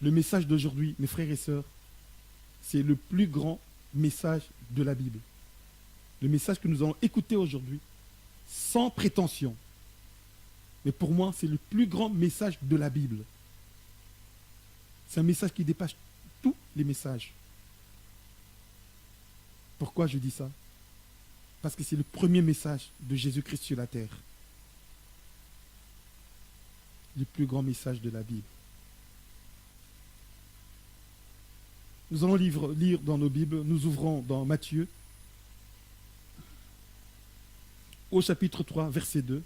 Le message d'aujourd'hui, mes frères et sœurs, c'est le plus grand message de la Bible. Le message que nous allons écouter aujourd'hui, sans prétention. Mais pour moi, c'est le plus grand message de la Bible. C'est un message qui dépasse tous les messages. Pourquoi je dis ça? Parce que c'est le premier message de Jésus-Christ sur la terre. Le plus grand message de la Bible. Nous allons lire dans nos Bibles, nous ouvrons dans Matthieu, au chapitre 3, verset 2.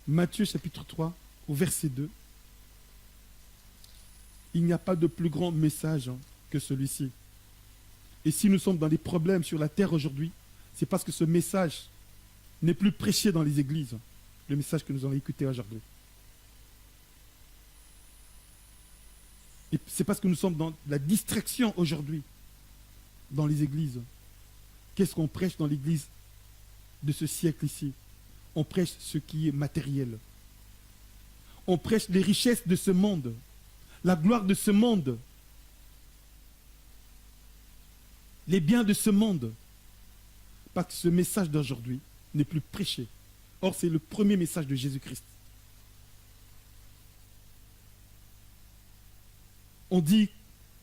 Matthieu, chapitre 3, au verset 2. Il n'y a pas de plus grand message que celui-ci. Et si nous sommes dans des problèmes sur la terre aujourd'hui, c'est parce que ce message n'est plus prêché dans les églises. Le message que nous allons écouter aujourd'hui. Et c'est parce que nous sommes dans la distraction aujourd'hui, dans les églises. Qu'est-ce qu'on prêche dans l'église de ce siècle ici? On prêche ce qui est matériel. On prêche les richesses de ce monde, la gloire de ce monde, les biens de ce monde. Parce que ce message d'aujourd'hui n'est plus prêché. Or, c'est le premier message de Jésus-Christ. On dit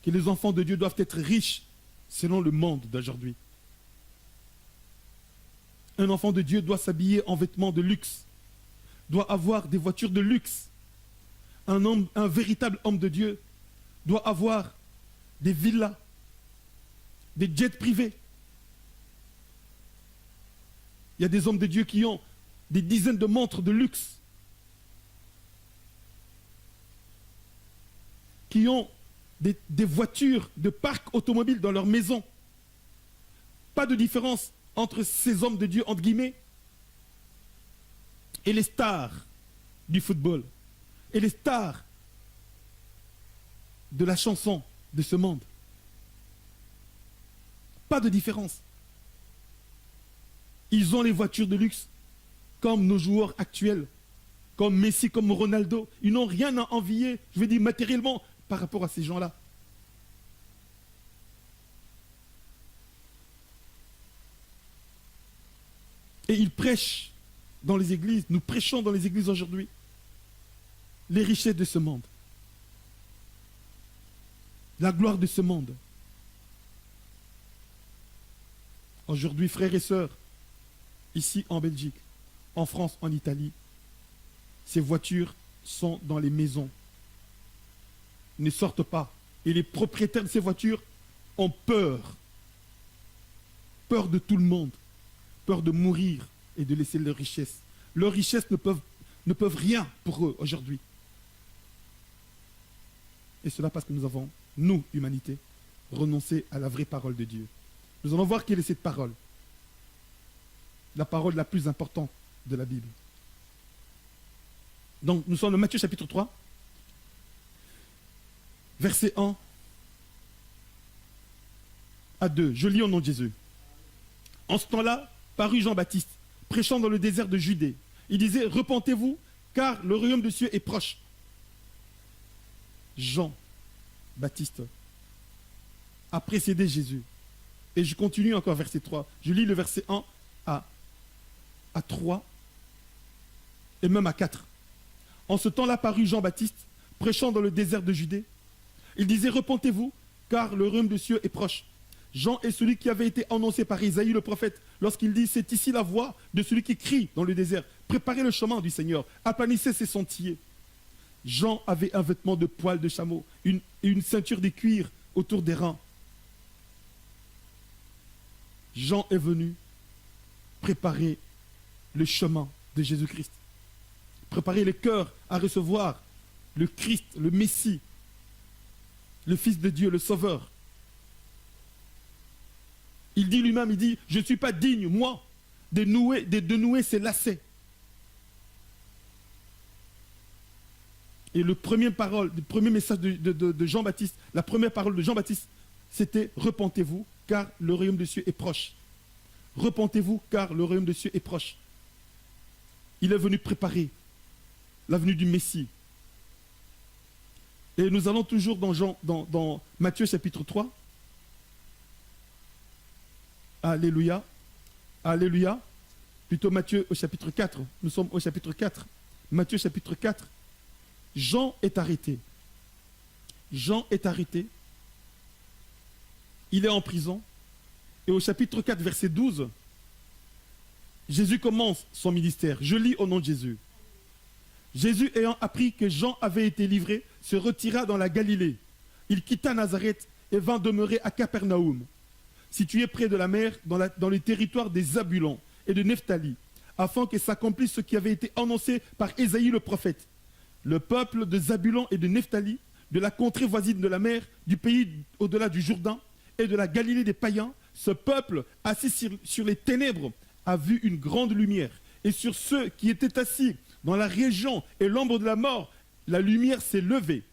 que les enfants de Dieu doivent être riches selon le monde d'aujourd'hui. Un enfant de Dieu doit s'habiller en vêtements de luxe, doit avoir des voitures de luxe. Un véritable homme de Dieu doit avoir des villas, des jets privés. Il y a des hommes de Dieu qui ont des dizaines de montres de luxe, qui ont des voitures de parc automobile dans leur maison. Pas de différence entre ces hommes de Dieu, entre guillemets, et les stars du football, et les stars de la chanson de ce monde. Pas de différence. Ils ont les voitures de luxe, comme nos joueurs actuels, comme Messi, comme Ronaldo. Ils n'ont rien à envier, je veux dire matériellement, par rapport à ces gens-là. Et ils prêchent dans les églises, nous prêchons dans les églises aujourd'hui, les richesses de ce monde, la gloire de ce monde. Aujourd'hui, frères et sœurs, ici en Belgique, en France, en Italie, ces voitures sont dans les maisons, ne sortent pas. Et les propriétaires de ces voitures ont peur. Peur de tout le monde. Peur de mourir et de laisser leurs richesses. Leurs richesses ne peuvent rien pour eux aujourd'hui. Et cela parce que nous avons, nous, humanité, renoncé à la vraie parole de Dieu. Nous allons voir quelle est cette parole. La parole la plus importante de la Bible. Donc, nous sommes dans Matthieu chapitre 3, verset 1 à 2. Je lis au nom de Jésus. En ce temps-là, parut Jean-Baptiste, prêchant dans le désert de Judée. Il disait, repentez-vous, car le royaume de Dieu est proche. Jean-Baptiste a précédé Jésus. Et je continue encore verset 3. Je lis le verset 1 à 3 et même à 4. En ce temps-là parut Jean-Baptiste, prêchant dans le désert de Judée. Il disait, repentez-vous, car le royaume de Dieu est proche. Jean est celui qui avait été annoncé par Isaïe le prophète, lorsqu'il dit, c'est ici la voix de celui qui crie dans le désert. Préparez le chemin du Seigneur, aplanissez ses sentiers. Jean avait un vêtement de poil de chameau, une ceinture de cuir autour des reins. Jean est venu préparer le chemin de Jésus-Christ. Préparer le cœur à recevoir le Christ, le Messie, le Fils de Dieu, le Sauveur. Il dit lui-même, il dit, je ne suis pas digne, moi, de nouer ses lacets. Et le premier message de Jean-Baptiste, la première parole de Jean-Baptiste, c'était « Repentez-vous, car le royaume de Dieu est proche. » Repentez-vous, car le royaume de Dieu est proche. Il est venu préparer la venue du Messie. Et nous allons toujours dans Matthieu chapitre 3. Alléluia. Alléluia. Plutôt Matthieu au chapitre 4. Nous sommes au chapitre 4. Matthieu chapitre 4. Jean est arrêté. Jean est arrêté. Il est en prison. Et au chapitre 4, verset 12, Jésus commence son ministère. Je lis au nom de Jésus. Jésus, ayant appris que Jean avait été livré, se retira dans la Galilée. Il quitta Nazareth et vint demeurer à Capernaum, situé près de la mer, dans les territoires des Zabulons et de Nephtali, afin que s'accomplisse ce qui avait été annoncé par Ésaïe le prophète. Le peuple de Zabulon et de Nephtali, de la contrée voisine de la mer, du pays au-delà du Jourdain et de la Galilée des païens, ce peuple, assis sur les ténèbres, a vu une grande lumière. Et sur ceux qui étaient assis dans la région et l'ombre de la mort, la lumière s'est levée.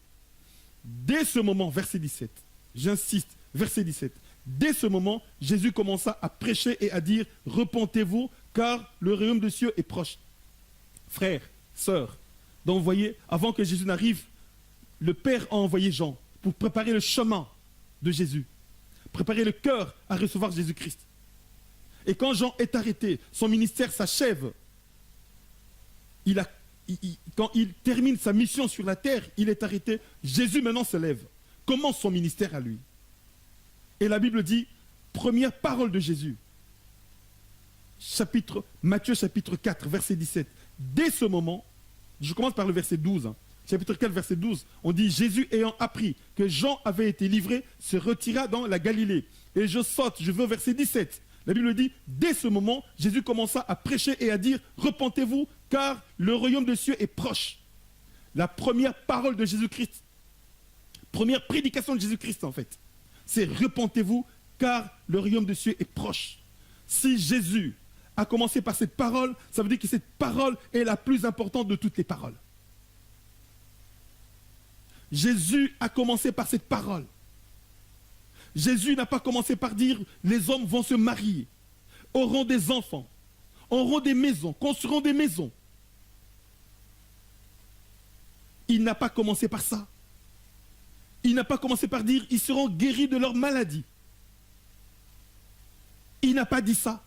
Dès ce moment, verset 17, j'insiste, verset 17, dès ce moment, Jésus commença à prêcher et à dire « Repentez-vous, car le royaume des cieux est proche. » Frères, sœurs, donc vous voyez, avant que Jésus n'arrive, le Père a envoyé Jean pour préparer le chemin de Jésus, préparer le cœur à recevoir Jésus-Christ. Et quand Jean est arrêté, son ministère s'achève. Quand il termine sa mission sur la terre, il est arrêté. Jésus maintenant se lève, commence son ministère à lui. Et la Bible dit, première parole de Jésus, Matthieu chapitre 4, verset 17. Dès ce moment, je commence par le verset 12, chapitre 4, verset 12, on dit, Jésus ayant appris que Jean avait été livré, se retira dans la Galilée. Et je veux au verset 17. La Bible dit, dès ce moment, Jésus commença à prêcher et à dire, repentez-vous, car le royaume des cieux est proche. La première parole de Jésus-Christ, première prédication de Jésus-Christ en fait, c'est repentez-vous, car le royaume des cieux est proche. Si Jésus a commencé par cette parole, ça veut dire que cette parole est la plus importante de toutes les paroles. Jésus a commencé par cette parole. Jésus n'a pas commencé par dire les hommes vont se marier, auront des enfants, auront des maisons, construiront des maisons. Il n'a pas commencé par ça. Il n'a pas commencé par dire ils seront guéris de leur maladie. Il n'a pas dit ça.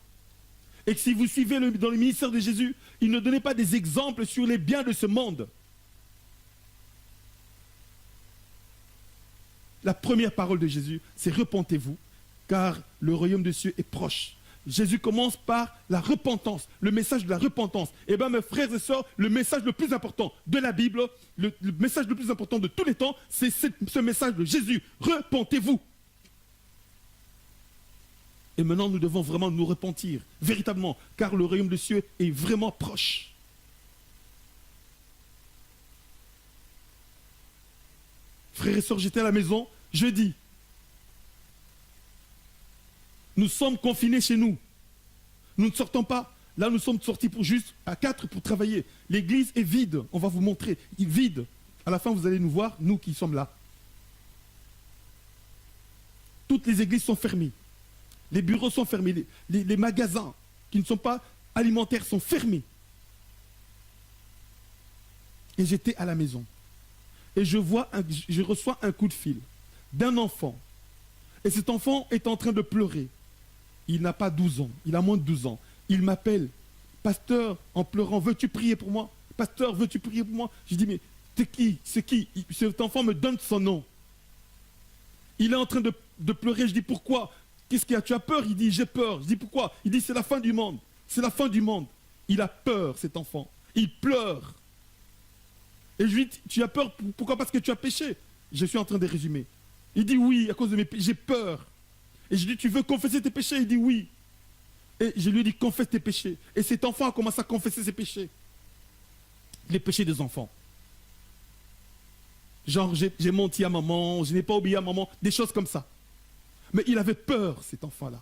Et que si vous suivez dans le ministère de Jésus, il ne donnait pas des exemples sur les biens de ce monde. La première parole de Jésus, c'est repentez-vous, car le royaume des cieux est proche. Jésus commence par la repentance, le message de la repentance. Eh bien, mes frères et sœurs, le message le plus important de la Bible, le message le plus important de tous les temps, c'est ce message de Jésus. Repentez-vous. Et maintenant, nous devons vraiment nous repentir, véritablement, car le royaume des cieux est vraiment proche. Frères et sœurs, j'étais à la maison, jeudi. Nous sommes confinés chez nous. Nous ne sortons pas. Là, nous sommes sortis pour juste à 4 pour travailler. L'église est vide. On va vous montrer. Il est vide. À la fin, vous allez nous voir, nous qui sommes là. Toutes les églises sont fermées. Les bureaux sont fermés. Les magasins qui ne sont pas alimentaires sont fermés. Et j'étais à la maison. Et je reçois un coup de fil d'un enfant. Et cet enfant est en train de pleurer. Il n'a pas 12 ans, il a moins de 12 ans. Il m'appelle, pasteur, en pleurant, veux-tu prier pour moi? Pasteur, veux-tu prier pour moi? Je dis, mais c'est qui? C'est qui? Cet enfant me donne son nom. Il est en train de pleurer, je dis, pourquoi? Qu'est-ce qu'il y a? Tu as peur? Il dit, j'ai peur. Je dis, pourquoi? Il dit, c'est la fin du monde. C'est la fin du monde. Il a peur, cet enfant. Il pleure. Et je lui dis, tu as peur, pourquoi? Parce que tu as péché. Je suis en train de résumer. Il dit oui, à cause de mes péchés, j'ai peur. Et je lui dis, tu veux confesser tes péchés? Il dit oui. Et je lui ai dit, confesse tes péchés. Et cet enfant a commencé à confesser ses péchés. Les péchés des enfants. Genre, j'ai menti à maman, je n'ai pas obéi à maman, des choses comme ça. Mais il avait peur, cet enfant-là.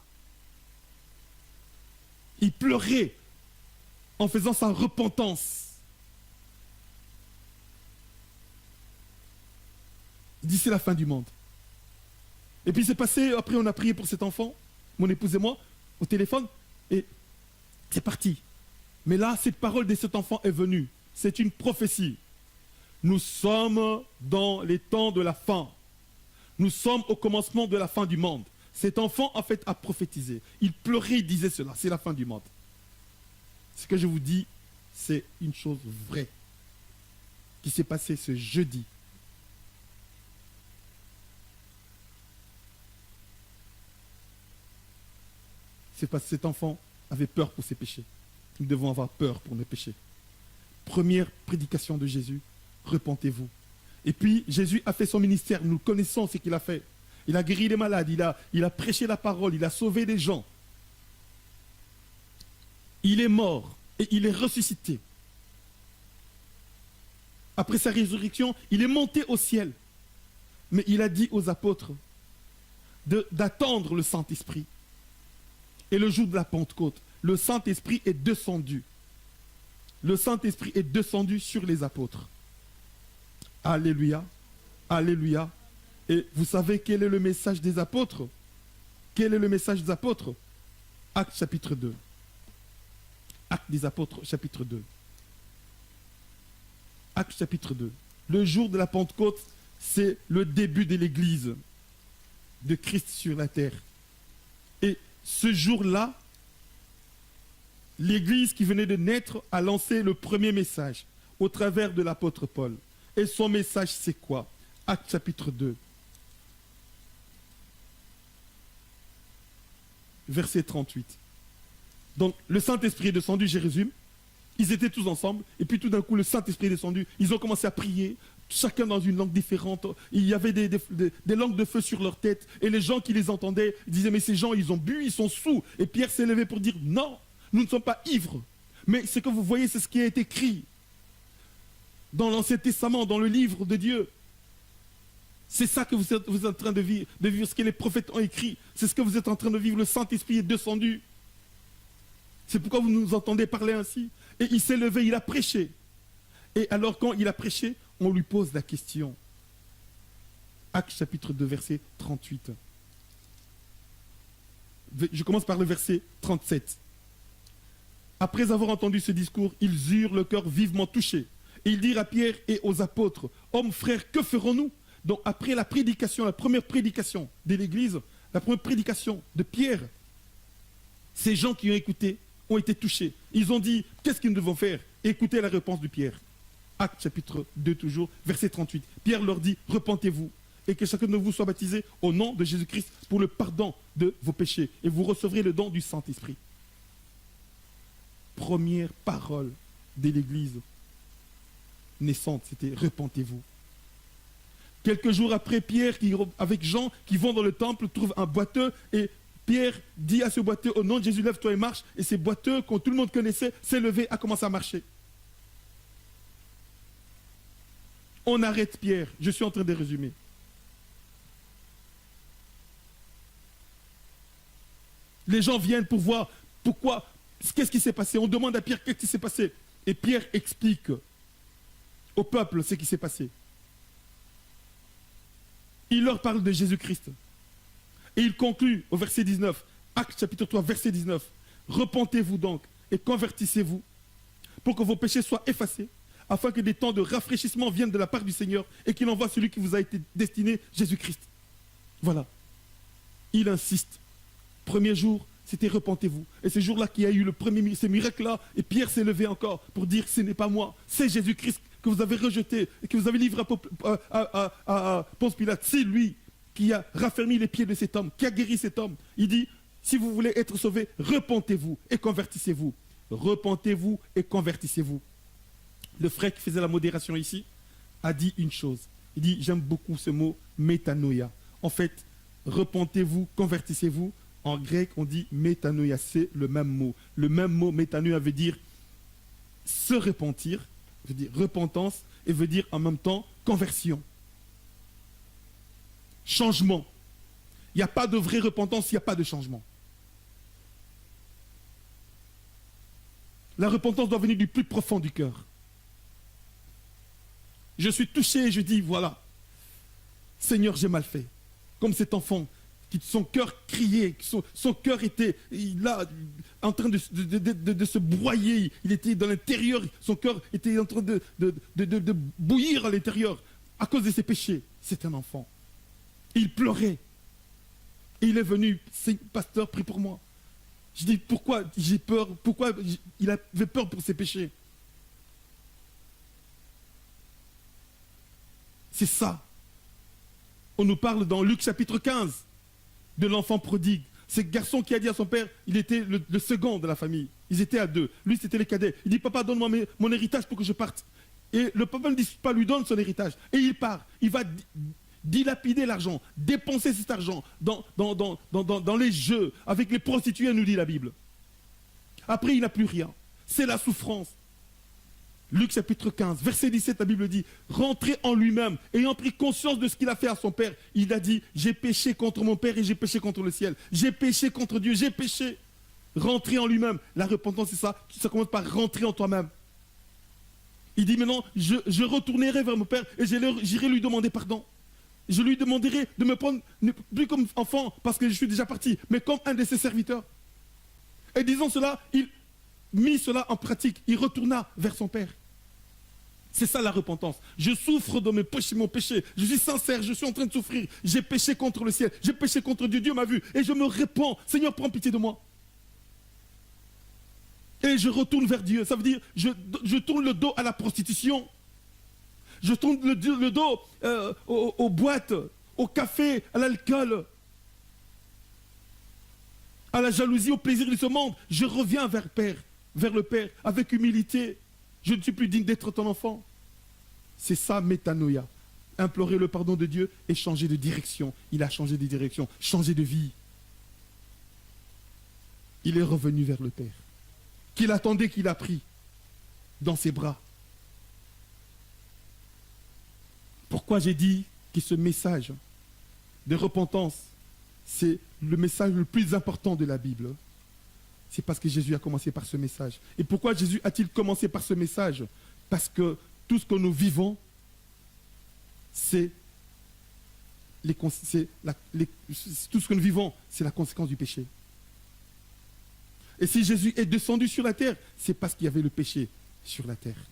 Il pleurait en faisant sa repentance. Il dit, c'est la fin du monde. Et puis c'est passé, après on a prié pour cet enfant, mon épouse et moi, au téléphone, et c'est parti. Mais là, cette parole de cet enfant est venue. C'est une prophétie. Nous sommes dans les temps de la fin. Nous sommes au commencement de la fin du monde. Cet enfant, en fait, a prophétisé. Il pleurait, il disait cela, c'est la fin du monde. Ce que je vous dis, c'est une chose vraie qui s'est passée ce jeudi. C'est parce que cet enfant avait peur pour ses péchés. Nous devons avoir peur pour nos péchés. Première prédication de Jésus, repentez-vous. Et puis, Jésus a fait son ministère. Nous connaissons ce qu'il a fait. Il a guéri les malades, il a prêché la parole, il a sauvé des gens. Il est mort et il est ressuscité. Après sa résurrection, il est monté au ciel. Mais il a dit aux apôtres d'attendre le Saint-Esprit. Et le jour de la Pentecôte, le Saint-Esprit est descendu. Le Saint-Esprit est descendu sur les apôtres. Alléluia. Alléluia. Et vous savez quel est le message des apôtres? Quel est le message des apôtres? Actes chapitre 2. Actes des apôtres chapitre 2. Actes chapitre 2. Le jour de la Pentecôte, c'est le début de l'Église de Christ sur la terre. Et ce jour-là, l'Église qui venait de naître a lancé le premier message au travers de l'apôtre Paul. Et son message, c'est quoi? Actes chapitre 2. Verset 38. Donc, le Saint-Esprit est descendu, je résume. Ils étaient tous ensemble, et puis tout d'un coup, le Saint-Esprit est descendu. Ils ont commencé à prier, chacun dans une langue différente. Il y avait des langues de feu sur leur tête, et les gens qui les entendaient disaient, mais ces gens, ils ont bu, ils sont saouls. Et Pierre s'est levé pour dire, non, nous ne sommes pas ivres. Mais ce que vous voyez, c'est ce qui a été écrit dans l'Ancien Testament, dans le livre de Dieu. C'est ça que vous êtes en train de vivre, ce que les prophètes ont écrit. C'est ce que vous êtes en train de vivre. Le Saint-Esprit est descendu. C'est pourquoi vous nous entendez parler ainsi. Et il s'est levé, il a prêché. Et alors quand il a prêché, on lui pose la question. Actes chapitre 2, verset 38. Je commence par le verset 37. Après avoir entendu ce discours, ils eurent le cœur vivement touché. Et ils dirent à Pierre et aux apôtres, hommes, frères, que ferons-nous? Donc après la prédication, la première prédication de l'Église, la première prédication de Pierre, ces gens qui ont écouté ont été touchés. Ils ont dit, qu'est-ce que nous devons faire? Écoutez la réponse de Pierre. Actes chapitre 2 toujours, verset 38. Pierre leur dit, repentez-vous et que chacun de vous soit baptisé au nom de Jésus-Christ pour le pardon de vos péchés et vous recevrez le don du Saint-Esprit. Première parole de l'Église naissante, c'était repentez-vous. Quelques jours après, Pierre, avec Jean, qui vont dans le temple, trouve un boiteux et Pierre dit à ce boiteux, au nom de Jésus, lève-toi et marche. Et ce boiteux, que tout le monde connaissait, s'est levé, a commencé à marcher. On arrête Pierre. Je suis en train de résumer. Les gens viennent pour voir pourquoi, qu'est-ce qui s'est passé. On demande à Pierre qu'est-ce qui s'est passé. Et Pierre explique au peuple ce qui s'est passé. Il leur parle de Jésus-Christ. Et il conclut au verset 19, Actes chapitre 3, verset 19. Repentez-vous donc et convertissez-vous pour que vos péchés soient effacés, afin que des temps de rafraîchissement viennent de la part du Seigneur et qu'il envoie celui qui vous a été destiné, Jésus-Christ. Voilà. Il insiste. Premier jour, c'était repentez-vous. Et ce jour-là qu'il y a eu ce miracle-là, et Pierre s'est levé encore pour dire ce n'est pas moi, c'est Jésus-Christ que vous avez rejeté et que vous avez livré à Ponce Pilate. C'est lui qui a raffermi les pieds de cet homme, qui a guéri cet homme. Il dit, si vous voulez être sauvé, repentez-vous et convertissez-vous. Repentez-vous et convertissez-vous. Le frère qui faisait la modération ici a dit une chose. Il dit, j'aime beaucoup ce mot métanoïa. En fait, repentez-vous, convertissez-vous. En grec, on dit métanoïa, c'est le même mot. Le même mot métanoïa veut dire se repentir, veut dire repentance et veut dire en même temps conversion. Changement. Il n'y a pas de vraie repentance, il n'y a pas de changement. La repentance doit venir du plus profond du cœur. Je suis touché et je dis, voilà, Seigneur, j'ai mal fait. Comme cet enfant son cœur criait, son cœur était là, en train de se broyer. Il était dans l'intérieur, son cœur était en train de bouillir à l'intérieur à cause de ses péchés. C'est un enfant. Il pleurait. Et il est venu, pasteur, prie pour moi. Je dis, pourquoi j'ai peur? Pourquoi il avait peur pour ses péchés? C'est ça. On nous parle dans Luc chapitre 15 de l'enfant prodigue. Ce garçon qui a dit à son père, il était le second de la famille. Ils étaient à deux. Lui, c'était les cadets. Il dit, papa, donne-moi mon héritage pour que je parte. Et le papa ne dit pas, lui donne son héritage. Et il part. Il va dilapider l'argent, dépenser cet argent dans les jeux, avec les prostituées, nous dit la Bible. Après, il n'a plus rien. C'est la souffrance. Luc chapitre 15, verset 17, la Bible dit, rentré en lui-même, ayant pris conscience de ce qu'il a fait à son père, il a dit, j'ai péché contre mon père et j'ai péché contre le ciel. J'ai péché contre Dieu, j'ai péché. Rentrer en lui-même. La repentance, c'est ça. Ça commence par rentrer en toi-même. Il dit maintenant, je retournerai vers mon père et j'irai lui demander pardon. Je lui demanderai de me prendre, plus comme enfant, parce que je suis déjà parti, mais comme un de ses serviteurs. Et disant cela, il mit cela en pratique. Il retourna vers son père. C'est ça la repentance. Je souffre de mon péché. Je suis sincère, je suis en train de souffrir. J'ai péché contre le ciel. J'ai péché contre Dieu. Dieu m'a vu. Et je me répands. Seigneur, prends pitié de moi. Et je retourne vers Dieu. Ça veut dire, je tourne le dos à la prostitution. Je tourne le dos aux boîtes, au café, à l'alcool, à la jalousie, au plaisir de ce monde. Je reviens vers le Père, avec humilité. Je ne suis plus digne d'être ton enfant. C'est ça, métanoïa. Implorer le pardon de Dieu et changer de direction. Il a changé de direction, changé de vie. Il est revenu vers le Père, qu'il attendait, qu'il a pris dans ses bras. Pourquoi j'ai dit que ce message de repentance, c'est le message le plus important de la Bible? C'est parce que Jésus a commencé par ce message. Et pourquoi Jésus a-t-il commencé par ce message? Parce que tout ce que nous vivons, tout ce que nous vivons, c'est la conséquence du péché. Et si Jésus est descendu sur la terre, c'est parce qu'il y avait le péché sur la terre.